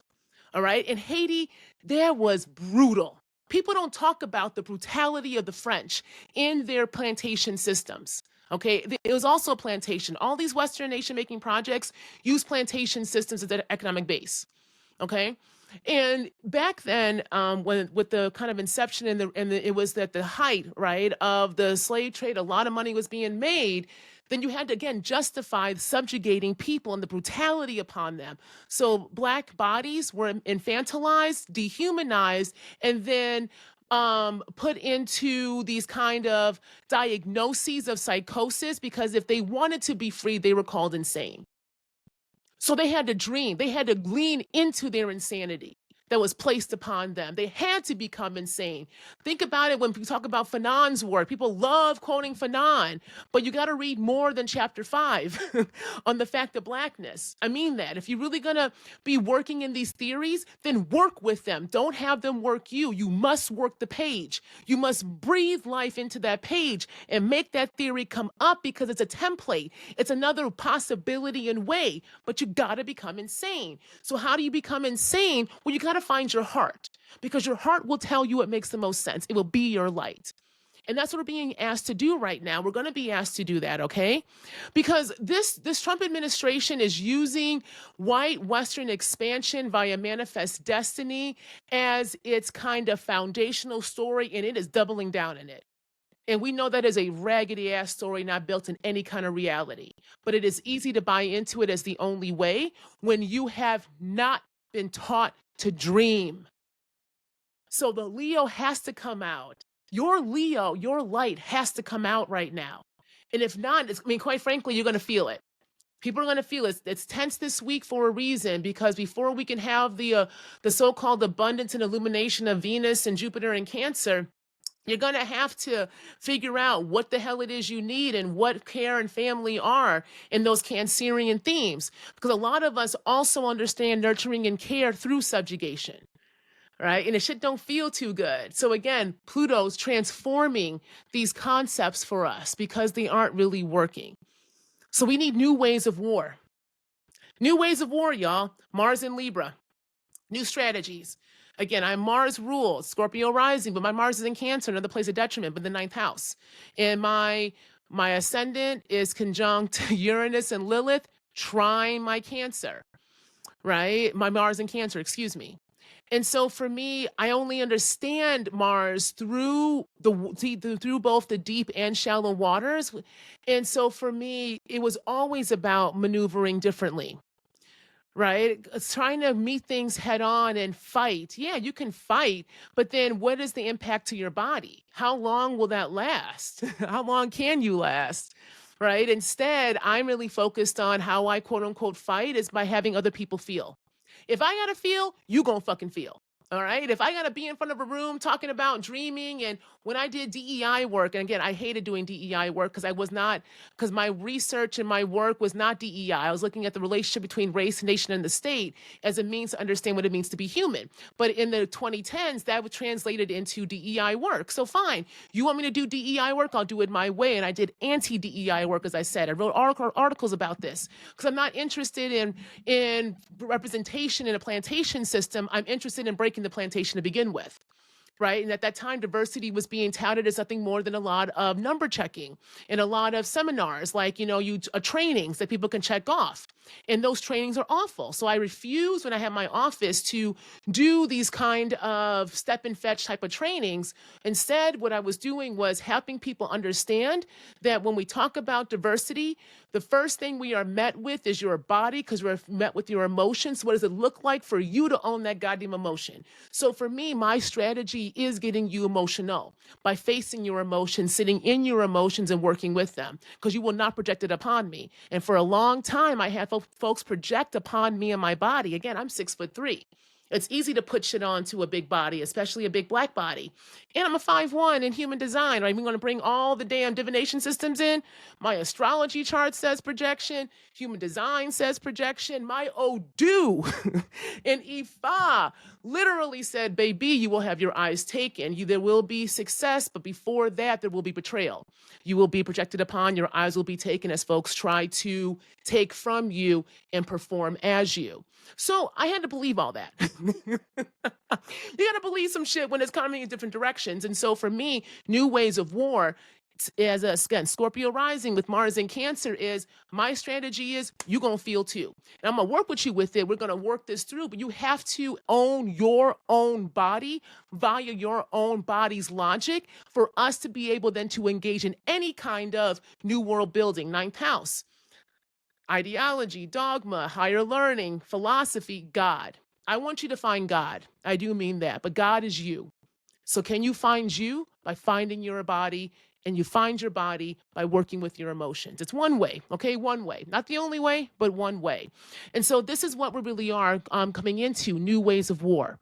All right. In Haiti, there was brutal. People don't talk about the brutality of the French in their plantation systems. Okay. It was also a plantation. All these Western nation making projects use plantation systems as their economic base. Okay. And back then, when with the kind of inception and it was at the height, right, of the slave trade, a lot of money was being made. Then you had to again justify subjugating people and the brutality upon them. So black bodies were infantilized, dehumanized, and then put into these kind of diagnoses of psychosis because if they wanted to be free, they were called insane. So they had to dream, they had to lean into their insanity that was placed upon them. They had to become insane. Think about it when we talk about Fanon's work. People love quoting Fanon, but you got to read more than chapter 5 on the fact of blackness. I mean that. If you're really going to be working in these theories, then work with them. Don't have them work you. You must work the page. You must breathe life into that page and make that theory come up because it's a template. It's another possibility and way, but you got to become insane. So how do you become insane? Well, you got to find your heart because your heart will tell you what makes the most sense. It will be your light. And that's what we're being asked to do right now. We're going to be asked to do that, okay? Because this Trump administration is using white Western expansion via manifest destiny as its kind of foundational story, and it is doubling down in it. And we know that is a raggedy ass story not built in any kind of reality. But it is easy to buy into it as the only way when you have not been taught to dream. So the Leo has to come out. Your Leo, your light has to come out right now. And if not, I mean, quite frankly, you're going to feel it. People are going to feel it. It's tense this week for a reason because before we can have the so-called abundance and illumination of Venus and Jupiter and Cancer, you're going to have to figure out what the hell it is you need and what care and family are in those Cancerian themes. Because a lot of us also understand nurturing and care through subjugation, right? And the shit don't feel too good. So again, Pluto's transforming these concepts for us because they aren't really working. So we need new ways of war. New ways of war, y'all. Mars in Libra. New strategies. Again, I'm Mars ruled, Scorpio rising, but my Mars is in Cancer, another place of detriment, but the ninth house. And my ascendant is conjunct Uranus and Lilith, trine my Cancer, right? My Mars in Cancer, excuse me. And so for me, I only understand Mars through through both the deep and shallow waters. And so for me, it was always about maneuvering differently. Right? It's trying to meet things head on and fight. Yeah, you can fight, but then what is the impact to your body? How long will that last? How long can you last? Right? Instead, I'm really focused on how I quote unquote fight is by having other people feel. If I gotta feel, you gonna fucking feel. All right. If I got to be in front of a room talking about dreaming, and when I did DEI work, and again, I hated doing DEI work because my research and my work was not DEI. I was looking at the relationship between race, nation, and the state as a means to understand what it means to be human. But in the 2010s, that was translated into DEI work. So fine, you want me to do DEI work? I'll do it my way. And I did anti-DEI work, as I said. I wrote articles about this because I'm not interested in representation in a plantation system. I'm interested in breaking the plantation to begin with, right? And at that time, diversity was being touted as nothing more than a lot of number checking and a lot of seminars, like, trainings that people can check off. And those trainings are awful. So I refuse when I have my office to do these kind of step and fetch type of trainings. Instead, what I was doing was helping people understand that when we talk about diversity, the first thing we are met with is your body because we're met with your emotions. What does it look like for you to own that goddamn emotion? So for me, my strategy is getting you emotional by facing your emotions, sitting in your emotions and working with them because you will not project it upon me. And for a long time, I had folks project upon me and my body. Again, I'm 6'3". It's easy to put shit onto a big body, especially a big black body. And I'm a 5'1" in human design. Right? We're going to bring all the damn divination systems in. My astrology chart says projection. Human design says projection. My Odu in Ifa literally said, baby, you will have your eyes taken. There will be success, but before that, there will be betrayal. You will be projected upon. Your eyes will be taken as folks try to take from you and perform as you. So I had to believe all that. You got to believe some shit when it's coming in different directions. And so for me, new ways of war As a, again, Scorpio rising with Mars in Cancer is my strategy is you're going to feel too. And I'm going to work with you with it. We're going to work this through, but you have to own your own body via your own body's logic for us to be able then to engage in any kind of new world building. Ninth house, ideology, dogma, higher learning, philosophy, God. I want you to find God. I do mean that, but God is you. So can you find you by finding your body, and you find your body by working with your emotions? It's one way, okay? One way. Not the only way, but one way. And so this is what we really are coming into, new ways of war.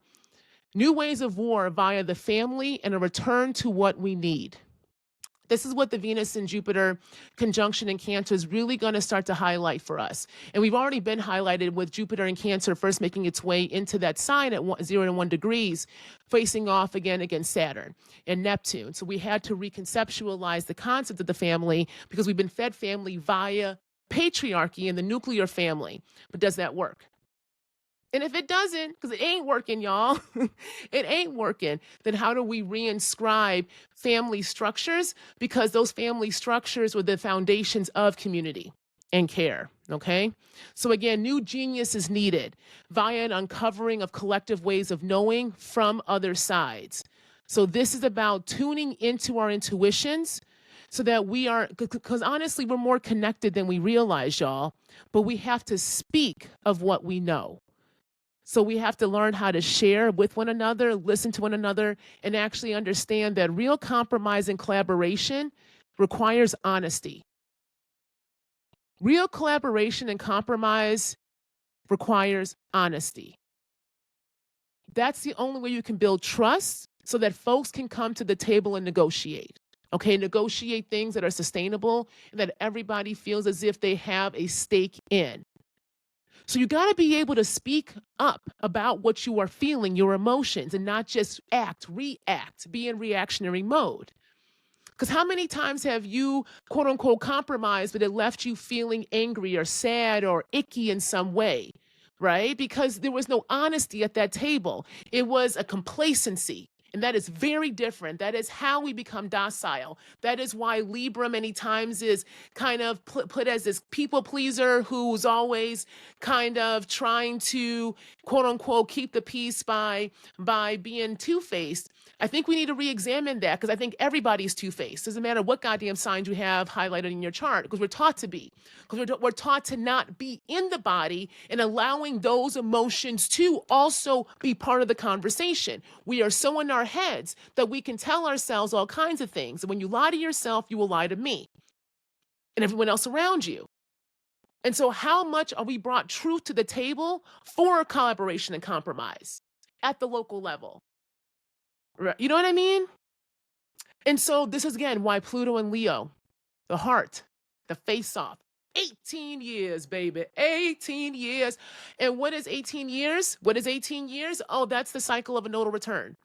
New ways of war via the family and a return to what we need. This is what the Venus and Jupiter conjunction in Cancer is really going to start to highlight for us. And we've already been highlighted with Jupiter in Cancer first making its way into that sign at 0 and 1 degrees, facing off again against Saturn and Neptune. So we had to reconceptualize the concept of the family because we've been fed family via patriarchy and the nuclear family. But does that work? And if it doesn't, because it ain't working, y'all, it ain't working, then how do we reinscribe family structures? Because those family structures were the foundations of community and care, okay? So again, new genius is needed via an uncovering of collective ways of knowing from other sides. So this is about tuning into our intuitions so that we are, because honestly, we're more connected than we realize, y'all, but we have to speak of what we know. So we have to learn how to share with one another, listen to one another, and actually understand that real compromise and collaboration requires honesty. Real collaboration and compromise requires honesty. That's the only way you can build trust so that folks can come to the table and negotiate. Okay, negotiate things that are sustainable and that everybody feels as if they have a stake in. So you got to be able to speak up about what you are feeling, your emotions, and not just react, be in reactionary mode. Because how many times have you, quote unquote, compromised, but it left you feeling angry or sad or icky in some way, right? Because there was no honesty at that table. It was a complacency. And that is very different. That is how we become docile. That is why Libra many times is kind of put as this people pleaser who's always kind of trying to, quote unquote, keep the peace by being two-faced. I think we need to re-examine that because I think everybody's two-faced. Doesn't matter what goddamn signs you have highlighted in your chart because we're taught to be. Because we're taught to not be in the body and allowing those emotions to also be part of the conversation. We are so in our heads that we can tell ourselves all kinds of things. And when you lie to yourself, you will lie to me and everyone else around you. And so how much are we brought truth to the table for collaboration and compromise at the local level? Right? You know what I mean? And so this is, again, why Pluto and Leo, the heart, the face-off, 18 years, baby, 18 years. And what is 18 years? What is 18 years? Oh, that's the cycle of a nodal return.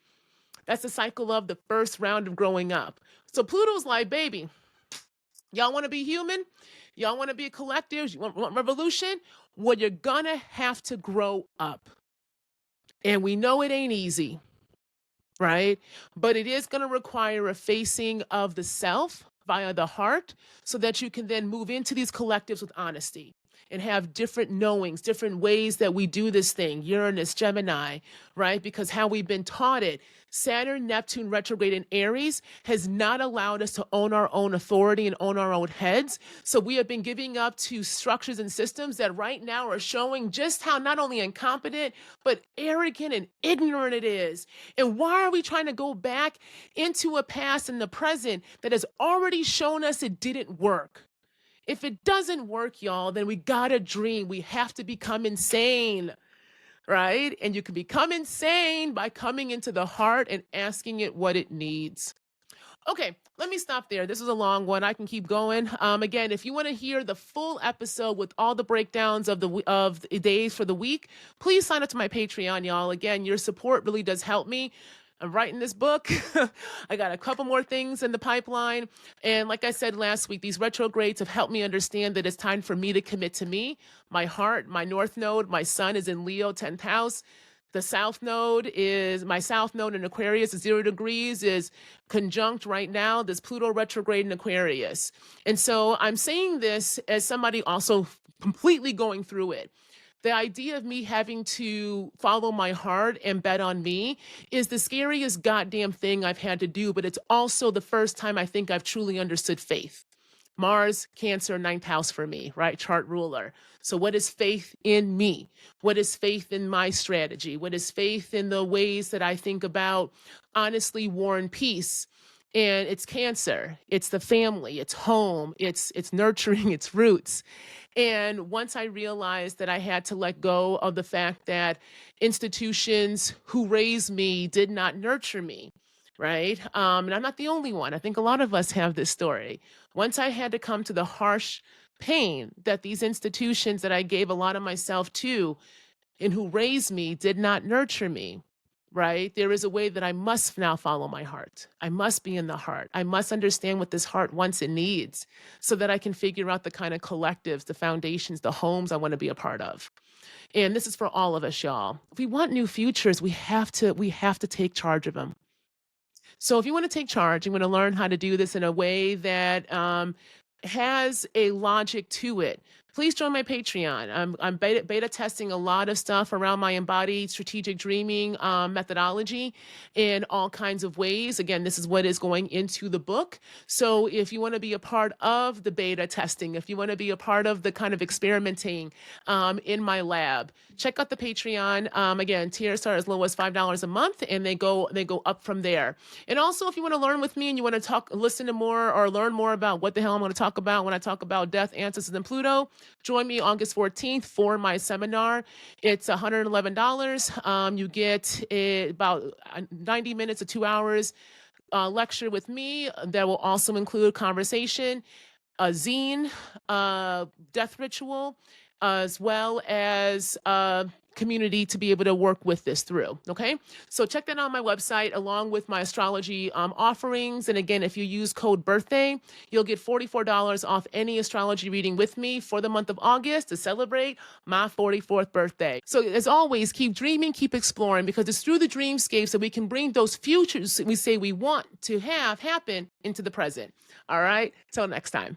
That's the cycle of the first round of growing up. So Pluto's like, baby, y'all want to be human? Y'all want to be a collective? You want revolution? Well, you're going to have to grow up. And we know it ain't easy, right? But it is going to require a facing of the self via the heart so that you can then move into these collectives with honesty and have different knowings, different ways that we do this thing, Uranus, Gemini, right? Because how we've been taught it, Saturn, Neptune retrograde in Aries has not allowed us to own our own authority and own our own heads. So we have been giving up to structures and systems that right now are showing just how not only incompetent, but arrogant and ignorant it is. And why are we trying to go back into a past and the present that has already shown us it didn't work? If it doesn't work, y'all, then we gotta dream. We have to become insane, right? And you can become insane by coming into the heart and asking it what it needs. Okay, let me stop there. This is a long one. I can keep going. Again, if you want to hear the full episode with all the breakdowns of the days for the week, please sign up to my Patreon, y'all. Again, your support really does help me. I'm writing this book. I got a couple more things in the pipeline. And like I said last week, these retrogrades have helped me understand that it's time for me to commit to me. My heart, my North Node, my sun is in Leo, 10th house. The south node is my south node in Aquarius is 0 degrees, is conjunct right now this Pluto retrograde in Aquarius. And so I'm saying this as somebody also completely going through it. The idea of me having to follow my heart and bet on me is the scariest goddamn thing I've had to do, but it's also the first time I think I've truly understood faith. Mars, Cancer, ninth house for me, right? Chart ruler. So what is faith in me? What is faith in my strategy? What is faith in the ways that I think about honestly war and peace? And it's Cancer, it's the family, it's home, it's nurturing its roots. And once I realized that I had to let go of the fact that institutions who raised me did not nurture me, right? And I'm not the only one. I think a lot of us have this story. Once I had to come to the harsh pain that these institutions that I gave a lot of myself to and who raised me did not nurture me, right? There is a way that I must now follow my heart. I must be in the heart. I must understand what this heart wants and needs so that I can figure out the kind of collectives, the foundations, the homes I want to be a part of. And this is for all of us, y'all. If we want new futures, we have to take charge of them. So if you want to take charge, you want to learn how to do this in a way that has a logic to it, please join my Patreon. I'm beta testing a lot of stuff around my embodied strategic dreaming methodology in all kinds of ways. Again, this is what is going into the book. So if you want to be a part of the beta testing, if you want to be a part of the kind of experimenting in my lab, check out the Patreon. Again, tiers are as low as $5 a month, and they go up from there. And also, if you want to learn with me and you want to listen to more or learn more about what the hell I'm going to talk about when I talk about death, ancestors, and Pluto, join me August 14th for my seminar. It's $111. You get about 90 minutes to 2 hours lecture with me that will also include conversation, a zine, death ritual, as well as community to be able to work with this through. Okay, so check that out on my website along with my astrology offerings. And again, if you use code birthday, you'll get $44 off any astrology reading with me for the month of August to celebrate my 44th birthday. So as always, keep dreaming, keep exploring, because it's through the dreamscapes that we can bring those futures that we say we want to have happen into the present. All right, till next time.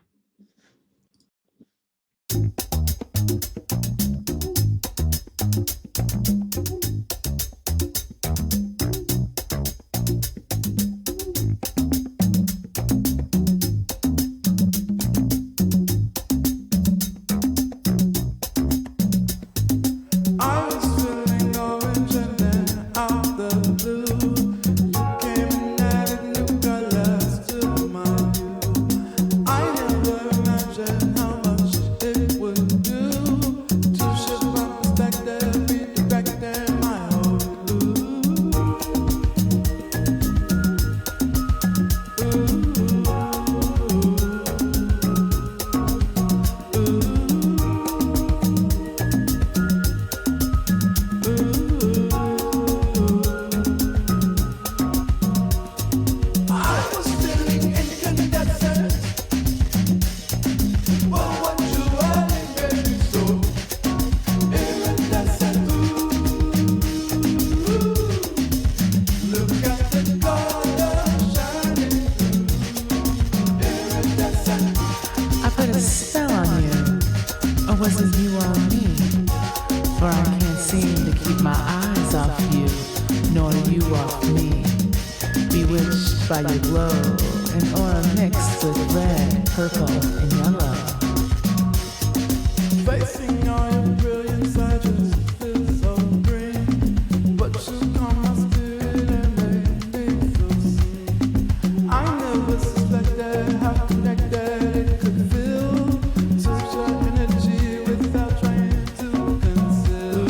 By your glow, an aura mixed with red, purple, and yellow. Facing all your brilliance, I just feel so green. But you calm my spirit and make me feel seen. I never suspected how connected it could feel to your energy without trying to conceal.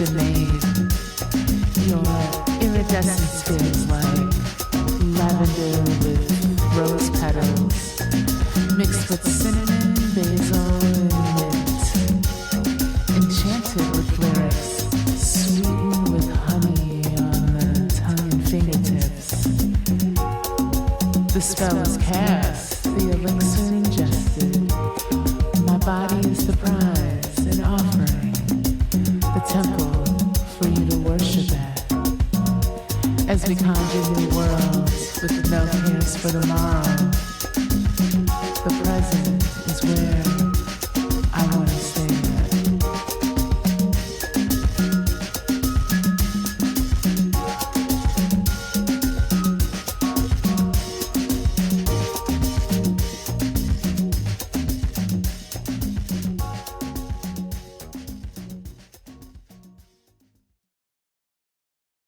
been made. Your iridescence feels like lavender with rose petals, mixed with cinnamon, basil, and mint. Enchanted with lyrics, sweetened with honey on the tongue and fingertips. The spell is cast, the elixir ingested. My body is the prize, an offering, the temple for you to worship at. As we conjure new worlds with no cares for tomorrow, the present